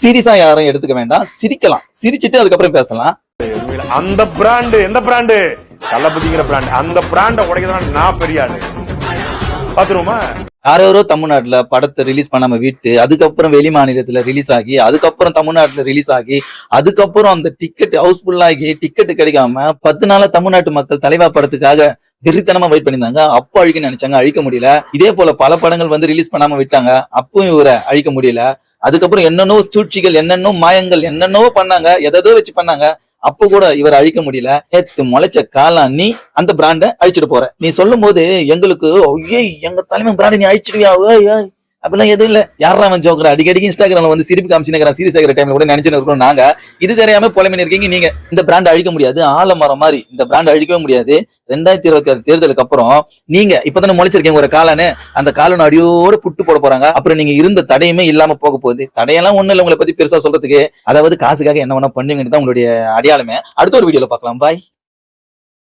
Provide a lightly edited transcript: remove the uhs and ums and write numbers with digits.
சீரியஸா யாரும் எடுத்துக்க வேண்டாம், சிரிக்கலாம், சிரிச்சிட்டு அதுக்கப்புறம் பேசலாம். அந்த பிராண்டு எந்த பிராண்டு? தளபதிங்கிற பிராண்ட். அந்த பிராண்ட உடைக்கிறதுனால நான் பெரிய ஆளு பாத்துருவோமா? யாரோ தமிழ்நாட்டுல படத்தை ரிலீஸ் பண்ணாம விட்டு அதுக்கப்புறம் வெளி மாநிலத்துல ரிலீஸ் ஆகி அதுக்கப்புறம் தமிழ்நாட்டுல ரிலீஸ் ஆகி அதுக்கப்புறம் அந்த டிக்கெட் ஹவுஸ்ஃபுல் ஆகி டிக்கெட் கிடைக்காம 10 நாளா தமிழ்நாட்டு மக்கள் தலைவா படத்துக்காக வெறித்தனமா வெயிட் பண்ணியிருந்தாங்க. அப்போ அழிக்க நினைச்சாங்க, அழிக்க முடியல. இதே போல பல படங்கள் வந்து ரிலீஸ் பண்ணாம விட்டாங்க, அப்பவும் இவரை அழிக்க முடியல. அதுக்கப்புறம் என்னென்னோ சூழ்ச்சிகள், என்னென்னோ மாயங்கள், என்னென்னோ பண்ணாங்க, எதோ வச்சு பண்ணாங்க. அப்ப கூட இவர் அழிக்க முடியல. நேத்து முளைச்ச காலம் நீ அந்த பிராண்ட அழிச்சிட்டு போற. நீ சொல்லும் போது எங்களுக்கு எங்க தலைமை பிராண்ட் நீ அழிச்சிடுவியா அப்படிலாம் எதுவும் இல்ல. யாரா அவன் ஜோக்கர் அடிக்கடிக்கு இன்ஸ்டாகிராம்ல வந்து சிரிப்பு காமிச்சுக்கிறேன், சீரியஸ் ஆகிற டைம்ல கூட நினைச்சுன்னு இருக்கோம் நாங்க. இது தெரியாம புலம்பின்னு இருக்கீங்க நீங்க. இந்த பிராண்ட் அழிக்க முடியாது, ஆலமரம் மாதிரி இந்த பிராண்ட் அழிக்கவே முடியாது. 2026 தேர்தலுக்கு அப்புறம் நீங்க இப்பதானே முளைச்சிருக்கீங்க ஒரு காலன்னு, அந்த காலன் அடியோட புட்டு போட போறாங்க. அப்புறம் நீங்க இருந்த தடையுமே இல்லாம போக போகுது. தடையெல்லாம் ஒண்ணு இல்ல உங்களை பத்தி பெருசா சொல்றதுக்கு. அதாவது காசுக்காக என்ன வேணா பண்ணுவீங்கன்னு தான் உங்களுடைய அடையாளமே. அடுத்த ஒரு வீடியோல பார்க்கலாம். பாய்.